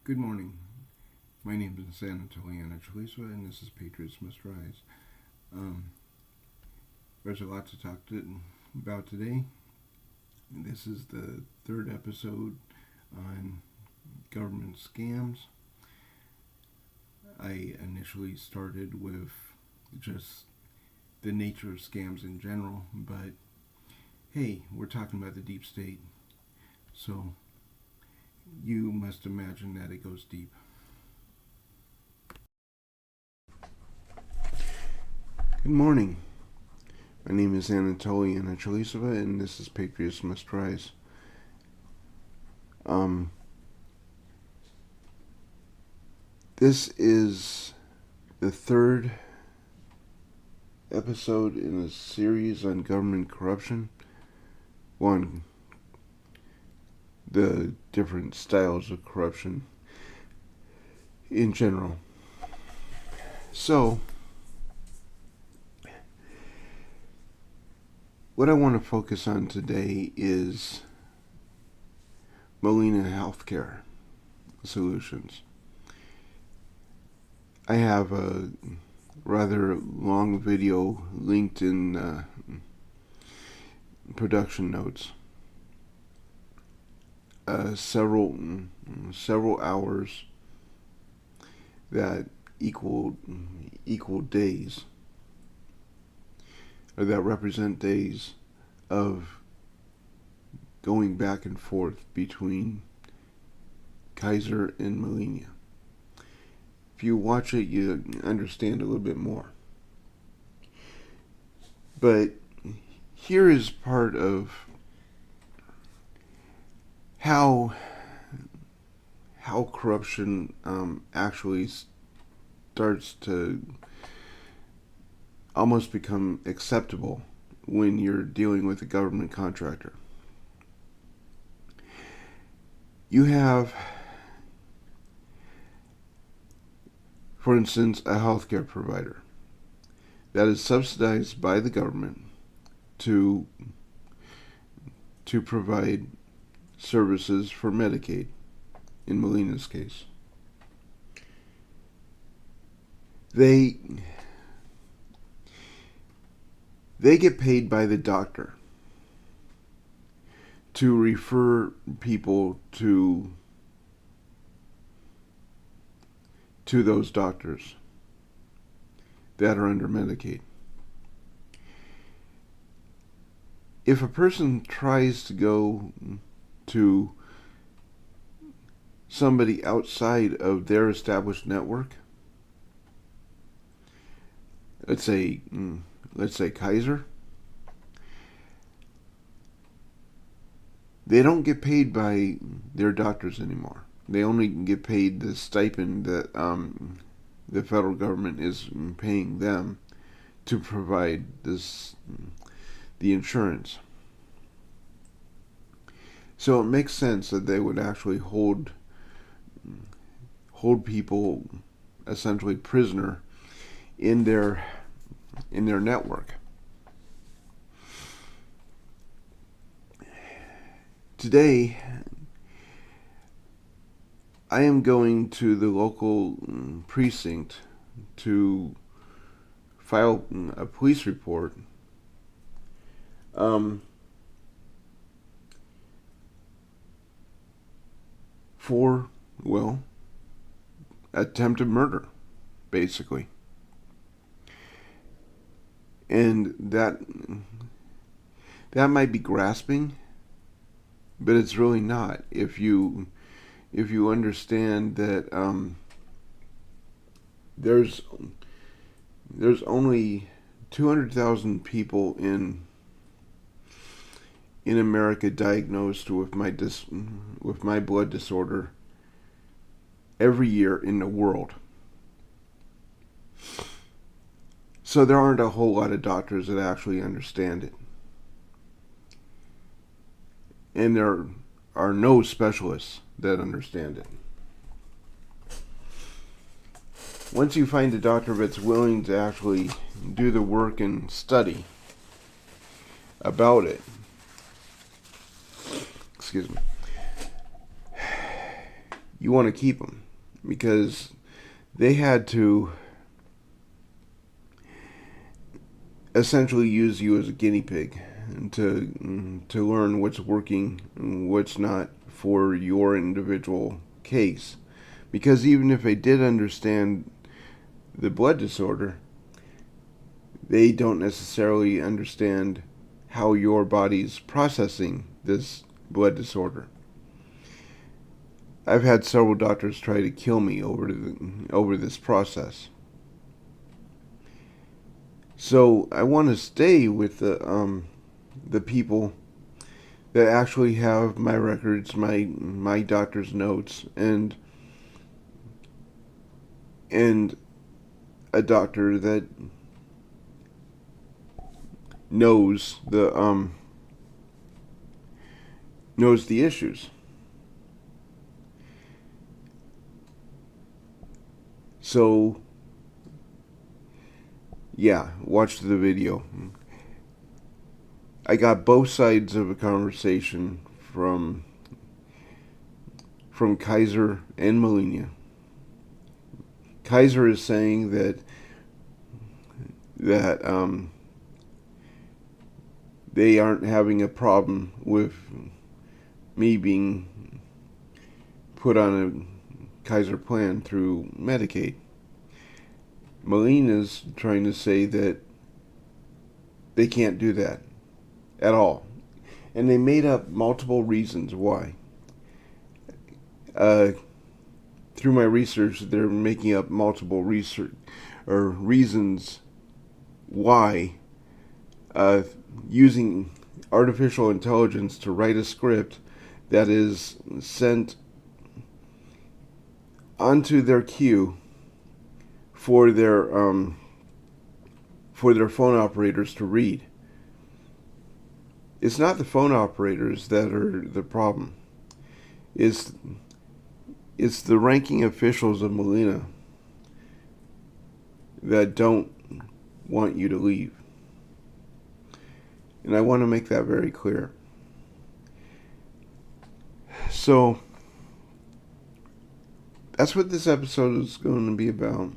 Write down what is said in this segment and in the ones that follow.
Good morning. My name is San Antonio Chalisa, and this is Patriots Must Rise. Um, there's a lot to about today. This is the third episode on government scams. I initially started with just the nature of scams in general, but hey, we're talking about the deep state, so you must imagine that it goes deep. Good morning. My name is Anatoly Anatolisova, and this is Patriots Must Rise. This is the third episode in a series on government corruption. One, the different styles of corruption in general. So, what I want to focus on today is Molina Healthcare Solutions. I have a rather long video linked in production notes. Several hours that equal days, or that represent days of going back and forth between Kaiser and Molina. If you watch it, you understand a little bit more. But here is part of how corruption actually starts to almost become acceptable when you're dealing with a government contractor. You have, for instance, a healthcare provider that is subsidized by the government to provide services for Medicaid, in Molina's case. They get paid by the doctor to refer people to those doctors that are under Medicaid. If a person tries to go to somebody outside of their established network, let's say Kaiser, they don't get paid by their doctors anymore. They only get paid the stipend that the federal government is paying them to provide the insurance. So it makes sense that they would actually hold people essentially prisoner in their network. Today, I am going to the local precinct to file a police report for, attempted murder, basically. And that might be grasping, but it's really not if you understand that there's only 200,000 people in America diagnosed with my blood disorder every year in the world. So there aren't a whole lot of doctors that actually understand it. And there are no specialists that understand it. Once you find a doctor that's willing to actually do the work and study about it, excuse me, you want to keep them, because they had to essentially use you as a guinea pig to learn what's working and what's not for your individual case. Because even if they did understand the blood disorder, they don't necessarily understand how your body's processing this blood disorder. I've had several doctors try to kill me over this process. So I want to stay with the people that actually have my records, my doctor's notes, and a doctor that knows the issues. So yeah, watch the video. I got both sides of a conversation from Kaiser and Molina. Kaiser is saying that they aren't having a problem with me being put on a Kaiser plan through Medicaid. Molina's trying to say that they can't do that at all. And they made up multiple reasons why. Through my research, they're making up multiple reasons why using artificial intelligence to write a script that is sent onto their queue for their phone operators to read. It's not the phone operators that are the problem. It's the ranking officials of Molina that don't want you to leave. And I want to make that very clear. So that's what this episode is going to be about.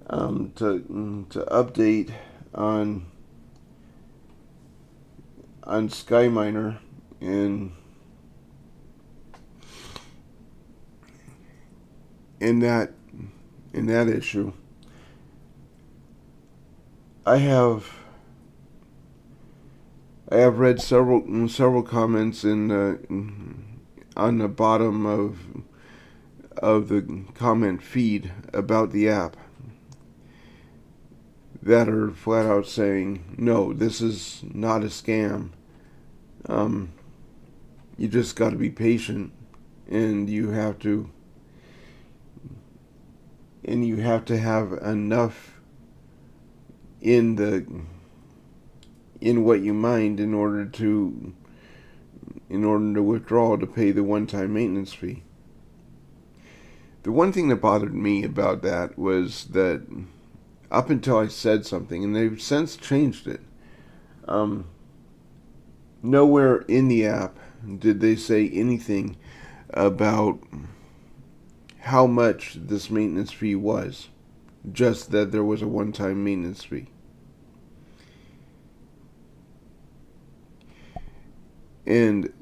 To update on SkyMiner and in that issue. I have read several comments on the bottom of the comment feed about the app that are flat out saying, no, this is not a scam. You just got to be patient, and you have to have enough in what you mined in order to withdraw to pay the one-time maintenance fee. The one thing that bothered me about that was that up until I said something, and they've since changed it, nowhere in the app did they say anything about how much this maintenance fee was. Just that there was a one-time maintenance fee. And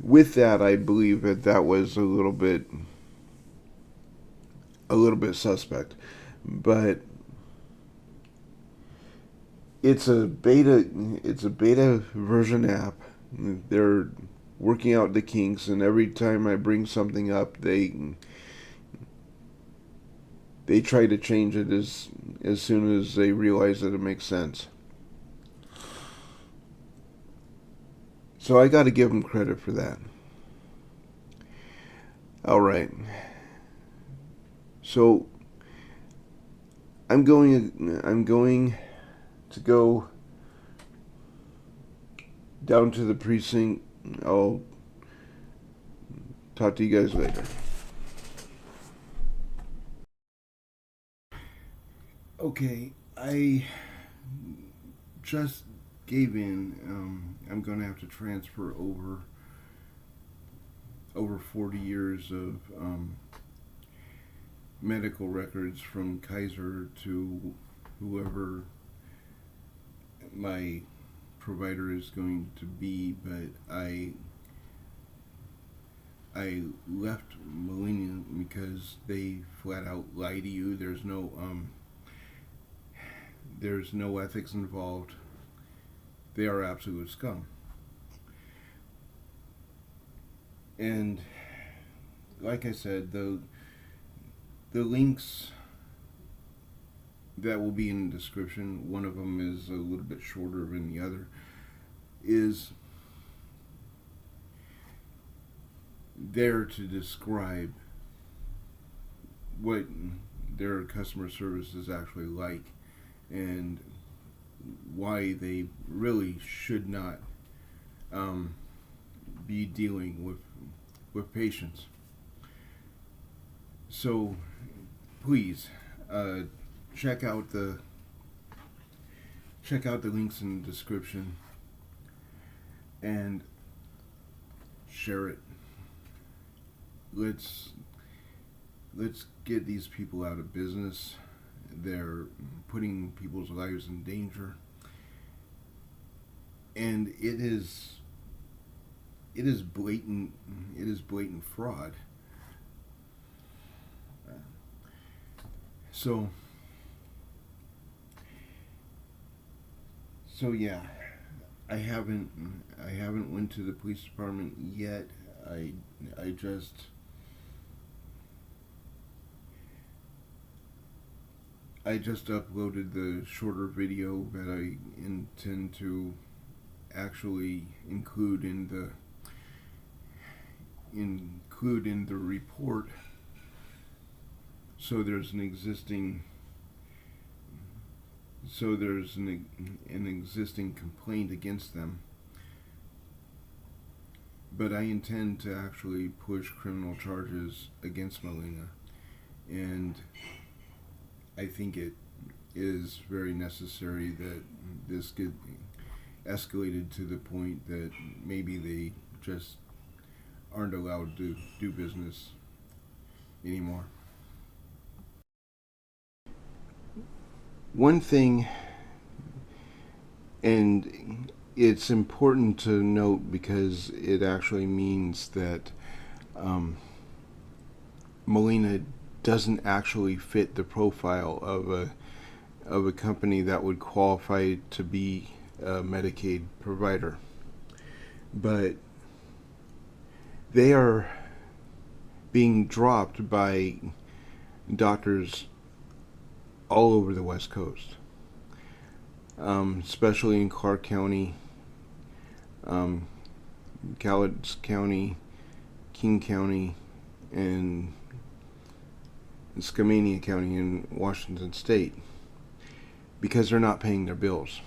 with that, I believe that was a little bit suspect. But it's a beta version app. They're working out the kinks, and every time I bring something up, they try to change it as soon as they realize that it makes sense. So I got to give them credit for that. All right. So I'm going to go down to the precinct. I'll talk to you guys later. Okay, I just gave in. I'm going to have to transfer over 40 years of medical records from Kaiser to whoever my provider is going to be, but I left Molina because they flat out lie to you. There's no ethics involved. They are absolute scum. And like I said, the links that will be in the description, one of them is a little bit shorter than the other, is there to describe what their customer service is actually like and why they really should not be dealing with patients. So please check out the links in the description and share it. Let's get these people out of business. They're putting people's lives in danger, and it is blatant fraud. So yeah, I haven't went to the police department yet. I just uploaded the shorter video that I intend to actually include in the report. So there's an existing complaint against them. But I intend to actually push criminal charges against Molina, and I think it is very necessary that this get escalated to the point that maybe they just aren't allowed to do business anymore. One thing, and it's important to note because it actually means that Molina doesn't actually fit the profile of a company that would qualify to be a Medicaid provider, but they are being dropped by doctors all over the West Coast, especially in Clark County, Cowlitz County, King County, and Skamania County in Washington State, because they're not paying their bills.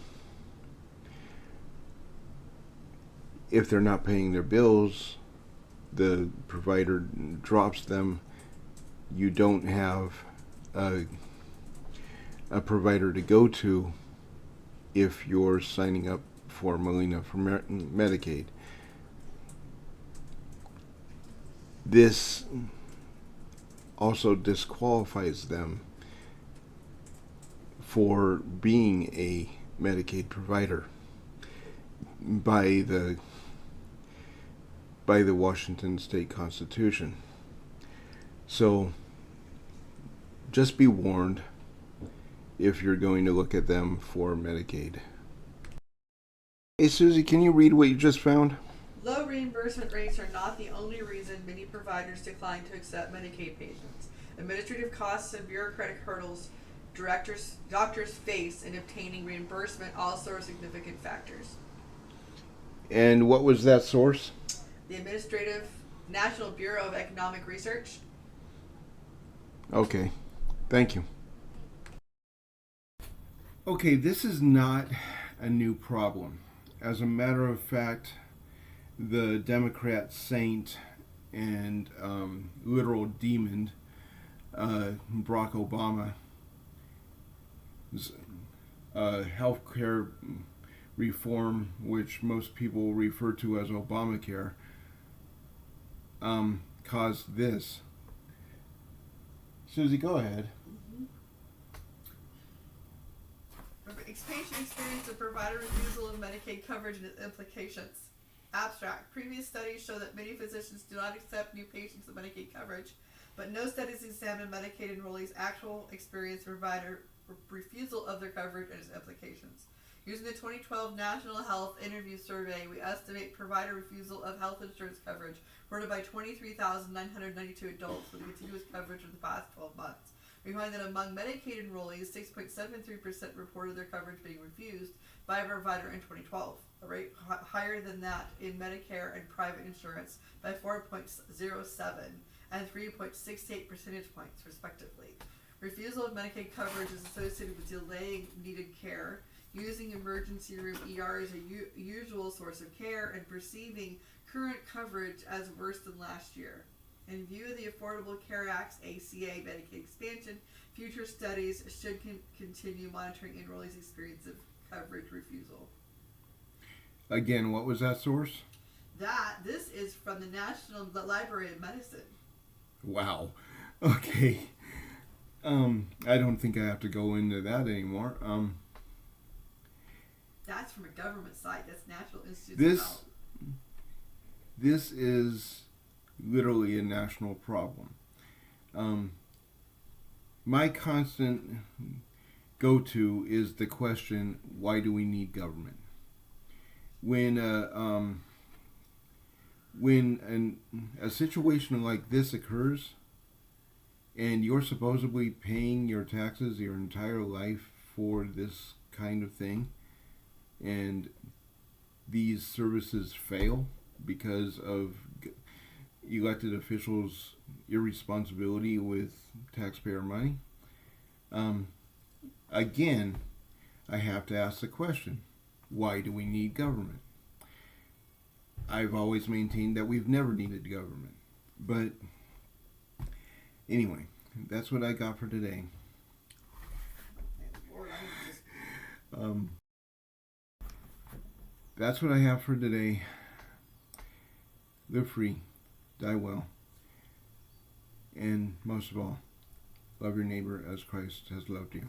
If they're not paying their bills, the provider drops them. You don't have a provider to go to if you're signing up for Molina for Medicaid. This also disqualifies them for being a Medicaid provider by the Washington State Constitution. So just be warned if you're going to look at them for Medicaid. Hey Susie, can you read what you just found? Low reimbursement rates are not the only reason many providers decline to accept Medicaid patients. Administrative costs and bureaucratic hurdles doctors face in obtaining reimbursement also are significant factors. And what was that source? The National Bureau of Economic Research. Okay, thank you. Okay, this is not a new problem. As a matter of fact, the Democrat saint and literal demon, Barack Obama, healthcare reform, which most people refer to as Obamacare, caused this. Susie, go ahead. Patient experience of provider refusal of Medicaid coverage and its implications. Abstract. Previous studies show that many physicians do not accept new patients with Medicaid coverage, but no studies examine Medicaid enrollees' actual experience with provider refusal of their coverage and its implications. Using the 2012 National Health Interview Survey, we estimate provider refusal of health insurance coverage reported by 23,992 adults with continuous coverage for the past 12 months. We find that among Medicaid enrollees, 6.73% reported their coverage being refused by a provider in 2012, a rate higher than that in Medicare and private insurance by 4.07 and 3.68 percentage points, respectively. Refusal of Medicaid coverage is associated with delaying needed care, using emergency room ER as a usual source of care, and perceiving current coverage as worse than last year. In view of the Affordable Care Act's ACA Medicaid expansion, future studies should continue monitoring enrollees' experience of coverage refusal. Again, what was that source? This is from the National Library of Medicine. Wow. Okay. I don't think I have to go into that anymore. That's from a government site. That's National Institute of Health. This is literally a national problem. My constant go-to is the question, why do we need government? When a situation like this occurs and you're supposedly paying your taxes your entire life for this kind of thing, and these services fail because of elected officials' irresponsibility with taxpayer money, again, I have to ask the question, why do we need government? I've always maintained that we've never needed government. But anyway, that's what I got for today. That's what I have for today. Live free, die well, and most of all, love your neighbor as Christ has loved you.